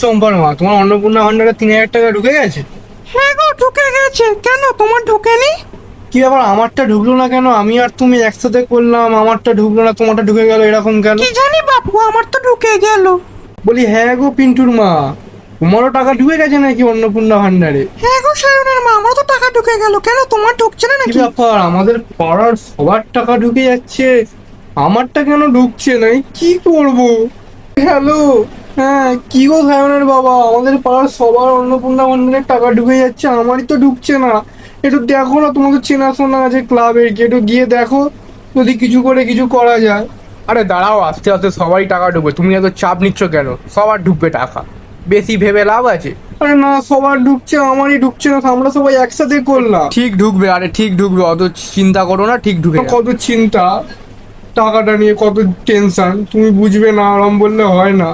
চম্পার মা, তোমার অন্নপূর্ণা ভান্ডারে 3,000 টাকা ঢুকে গেছে? হ্যাঁ গো, ঢুকে গেছে। কেন, তোমার ঢোকেনি? কি ব্যাপার, আমারটা ঢুকলো না কেন? আমি আর তুমি একসাথে করলাম, আমারটা ঢুকলো না, তোমারটা ঢুকে গেল, এরকম কেন? কি জানি বাপু, আমার তো ঢুকে গেল। বলি হ্যাঁ গো পিন্টুর মা, তোমারও টাকা ঢুকে গেছে নাকি অন্নপূর্ণা ভান্ডারে? হ্যাঁ গো সায়নের মা, আমার তো টাকা ঢুকে গেল। কেন, তোমার ঢুকছে না কি নাকি? ব্যাপার, আমাদের পাড়ার সবার টাকা ঢুকে যাচ্ছে, আমারটা কেন ঢুকছে না? কি করব? হ্যালো, হ্যাঁ কি গো সায়নের বাবা, আমাদের পাড়ার সবার অন্নপূর্ণা ভান্ডারের টাকা ঢুকে যাচ্ছে, আমারই তো ঢুকছে না। একটু দেখো না, তোমাদের চেনাশোনা আছে ক্লাবের, কি একটু গিয়ে দেখো যদি কিছু করে কিছু করা যায়। আরে দাঁড়াও, আস্তে আস্তে সবাই টাকা ঢুকবে, তুমি এত চাপ নিচ্ছ কেন? সবার ঢুকবে টাকা, বেশি ভেবে লাভ আছে? আরে না, সবার ঢুকছে, আমারই ঢুকছে না, আমরা সবাই একসাথে করলাম। ঠিক ঢুকবে, আরে ঠিক ঢুকবে, অত চিন্তা করো না, ঠিক ঢুকে যাবে। কত চিন্তা, টাকাটা নিয়ে কত টেনশন, তুমি বুঝবে না, আরাম বললে হয় না।